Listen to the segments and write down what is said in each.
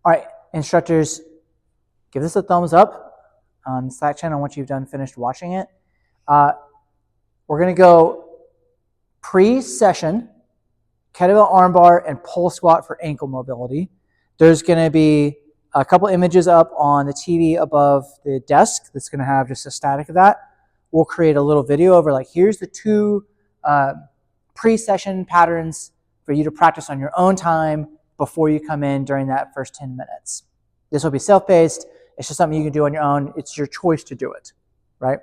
All right, instructors, give this a thumbs up on the Slack channel once you've finished watching it. We're going to go pre-session, kettlebell armbar, and pull squat for ankle mobility. There's going to be a couple images up on the TV above the desk that's going to have just a static of that. We'll create a little video over like, here's the two pre-session patterns for you to practice on your own time before you come in during that first 10 minutes. This will be self-paced. It's just something you can do on your own. It's your choice to do it, right?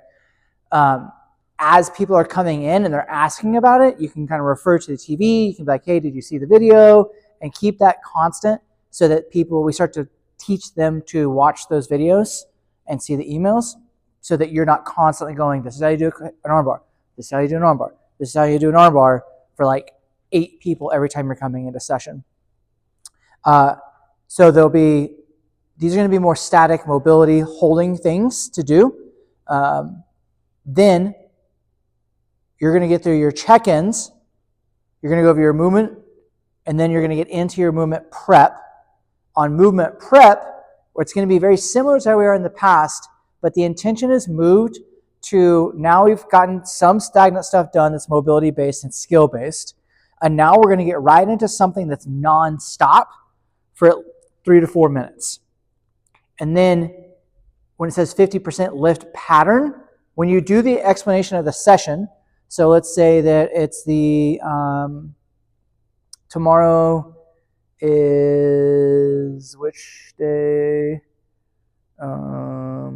As people are coming in and they're asking about it, you can kind of refer to the TV. You can be like, hey, did you see the video? And keep that constant so that we start to teach them to watch those videos and see the emails so that you're not constantly going, this is how you do an armbar. This is how you do an armbar. This is how you do an armbar for like 8 people every time you're coming into session. So these are going to be more static mobility holding things to do. Then you're going to get through your check-ins. You're going to go over your movement, and then you're going to get into your movement prep. On movement prep, where it's going to be very similar to how we are in the past, but the intention is moved to now we've gotten some stagnant stuff done that's mobility-based and skill-based, and now we're going to get right into something that's non-stop for 3 to 4 minutes. And then when it says 50% lift pattern, when you do the explanation of the session, so let's say that it's the tomorrow is which day? I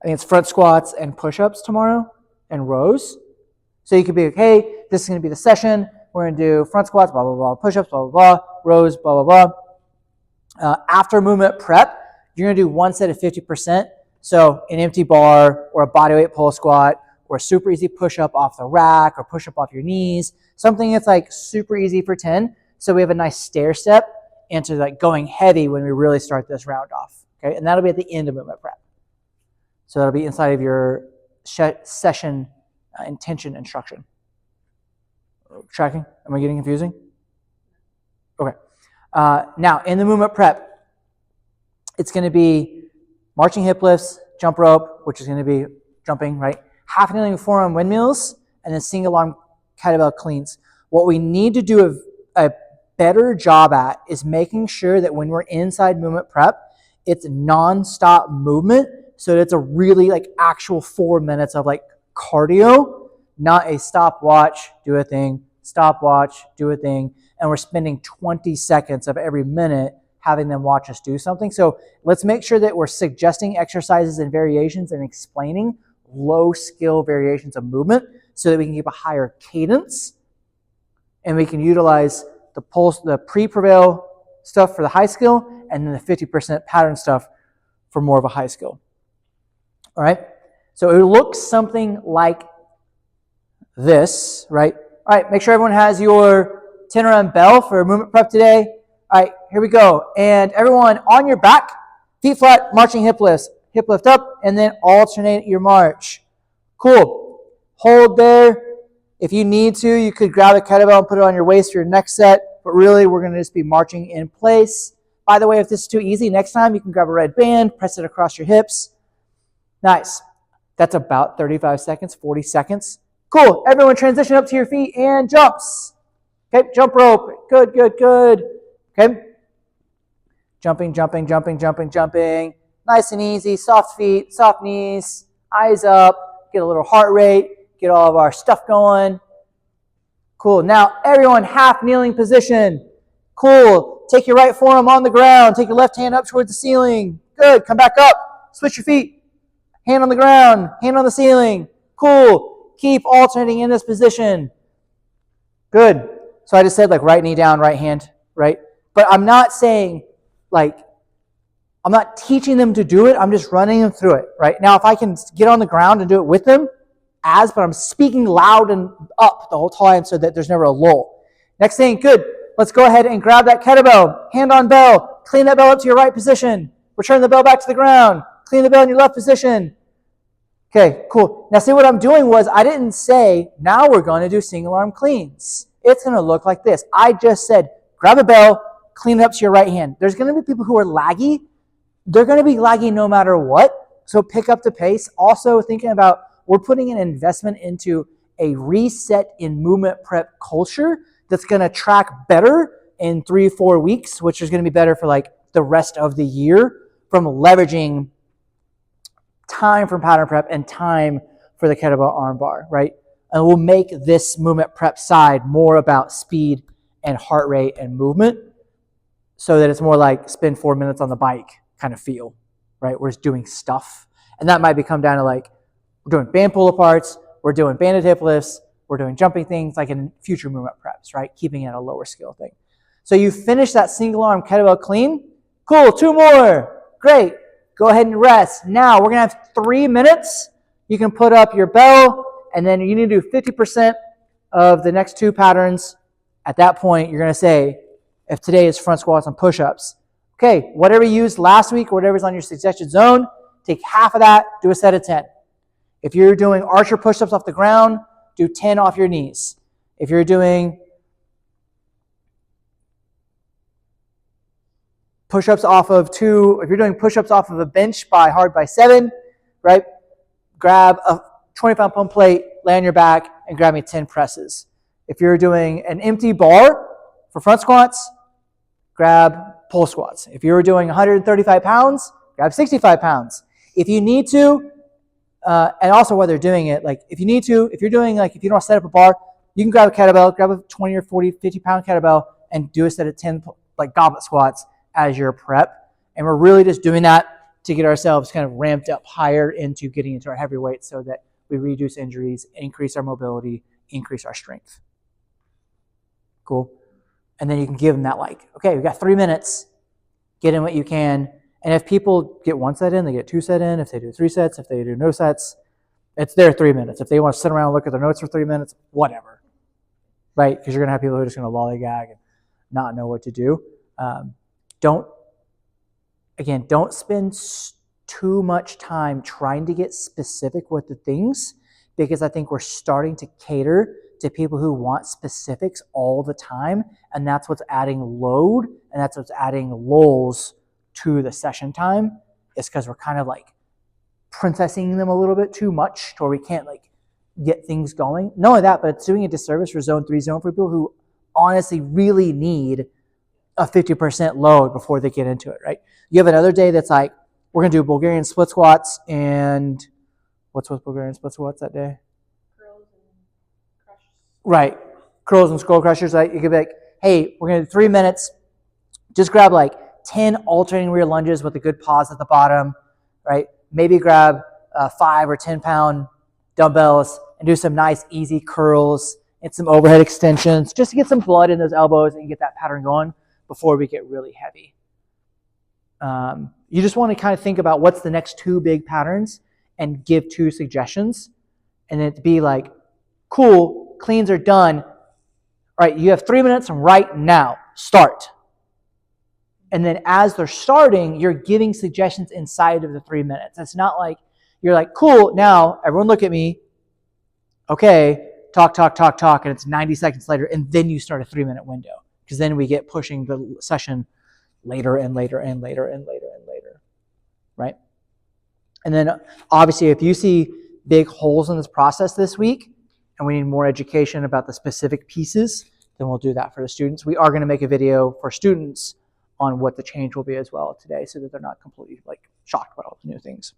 think it's front squats and push-ups tomorrow and rows. So you could be like, hey, this is going to be the session. We're going to do front squats, blah, blah, blah, push-ups, blah, blah, blah, rows, blah, blah, blah. After movement prep, you're going to do one set of 50%. So an empty bar or a bodyweight pull squat or a super easy push-up off the rack or push-up off your knees, something that's like super easy for 10. So we have a nice stair step into like going heavy when we really start this round off. Okay, and that'll be at the end of movement prep. So that'll be inside of your session intention instruction. Tracking? Am I getting confusing? Okay. Now in the movement prep, it's going to be marching hip lifts, jump rope, which is going to be jumping, right? Half kneeling forearm windmills, and then single arm kettlebell cleans. What we need to do a better job at is making sure that when we're inside movement prep, it's non-stop movement, so that it's a really like actual 4 minutes of like cardio, not a stopwatch, do a thing, stopwatch, do a thing, and we're spending 20 seconds of every minute having them watch us do something. So let's make sure that we're suggesting exercises and variations and explaining low skill variations of movement so that we can keep a higher cadence and we can utilize the pre-prevail stuff for the high skill and then the 50% pattern stuff for more of a high skill. All right? So it looks something like this, right? All right, make sure everyone has your 10 round bell for movement prep today. All right, here we go. And everyone on your back, feet flat, marching hip lifts. Hip lift up, and then alternate your march. Cool. Hold there. If you need to, you could grab a kettlebell and put it on your waist for your next set, but really we're going to just be marching in place. By the way, if this is too easy, next time you can grab a red band, press it across your hips. Nice. That's about 35 seconds, 40 seconds. Cool. Everyone transition up to your feet and jumps. Okay, jump rope. Good, good, good. Okay. Jumping, jumping, jumping, jumping, jumping. Nice and easy, soft feet, soft knees, eyes up, get a little heart rate, get all of our stuff going. Cool. Now, everyone, half kneeling position. Cool. Take your right forearm on the ground. Take your left hand up towards the ceiling. Good. Come back up. Switch your feet. Hand on the ground, hand on the ceiling. Cool. Keep alternating in this position. Good. So I just said like right knee down, right hand, right? But I'm not saying like, I'm not teaching them to do it. I'm just running them through it, right? Now, if I can get on the ground and do it with them, but I'm speaking loud and up the whole time so that there's never a lull. Next thing, good. Let's go ahead and grab that kettlebell, hand on bell, clean that bell up to your right position, return the bell back to the ground, clean the bell in your left position. Okay, cool. Now see what I'm doing was I didn't say, now we're going to do single arm cleans. It's going to look like this. I just said, grab a bell, clean it up to your right hand. There's going to be people who are laggy. They're going to be laggy no matter what. So pick up the pace. Also thinking about, we're putting an investment into a reset in movement prep culture that's going to track better in 3-4 weeks, which is going to be better for like the rest of the year from leveraging time from pattern prep and time for the kettlebell arm bar, right? And we'll make this movement prep side more about speed and heart rate and movement so that it's more like spend 4 minutes on the bike kind of feel, right? We're just doing stuff. And that might become down to like, we're doing band pull-aparts, we're doing banded hip lifts, we're doing jumping things like in future movement preps, right? Keeping it a lower skill thing. So you finish that single arm kettlebell clean. Cool, 2 more. Great. Go ahead and rest. Now we're going to have 3 minutes. You can put up your bell, and then you need to do 50% of the next 2 patterns. At that point, you're going to say, if today is front squats and push-ups, okay, whatever you used last week or whatever's on your suggested zone, take half of that, do a set of 10. If you're doing archer push-ups off the ground, do 10 off your knees. If you're doing push-ups off of if you're doing push-ups off of a bench hard by 7, right? Grab a 20-pound pump plate, lay on your back, and grab me 10 presses. If you're doing an empty bar for front squats, grab pull squats. If you're doing 135 pounds, grab 65 pounds. If you need to, and also while they're doing it, like if you need to, if you're doing like, if you don't want to set up a bar, you can grab a kettlebell, grab a 20 or 40, 50 pound kettlebell and do a set of 10 like goblet squats as your prep. And we're really just doing that to get ourselves kind of ramped up higher into getting into our heavy weights so that we reduce injuries, increase our mobility, increase our strength. Cool. And then you can give them that like, okay, we've got 3 minutes, get in what you can. And if people get 1 set in, they get 2 set in. If they do 3 sets, if they do no sets, it's their 3 minutes. If they want to sit around and look at their notes for 3 minutes, whatever, right? Because you're going to have people who are just going to lollygag and not know what to do. Don't spend too much time trying to get specific with the things, because I think we're starting to cater to people who want specifics all the time, and that's what's adding load, and that's what's adding lulls to the session time, is because we're kind of like princessing them a little bit too much to where we can't like get things going. Not only that, but it's doing a disservice for zone 3 zone for people who honestly really need a 50% load before they get into it, right? You have another day that's like, we're going to do Bulgarian split squats and what's with Bulgarian split squats that day? Curls and crushers. Right. Curls and scroll crushers. Right? You could be like, hey, we're going to do 3 minutes. Just grab like 10 alternating rear lunges with a good pause at the bottom, right? Maybe grab 5 or 10 pound dumbbells and do some nice easy curls and some overhead extensions just to get some blood in those elbows and get that pattern going before we get really heavy. You just want to kind of think about what's the next 2 big patterns and give 2 suggestions, and then to be like, cool, cleans are done. All right, you have 3 minutes from right now. Start. And then as they're starting, you're giving suggestions inside of the 3 minutes. It's not like you're like, cool, now everyone look at me. Okay, talk, and it's 90 seconds later, and then you start a 3-minute window, because then we get pushing the session later and later, right? And then obviously if you see big holes in this process this week and we need more education about the specific pieces, then we'll do that for the students. We are going to make a video for students on what the change will be as well today so that they're not completely like shocked by all the new things.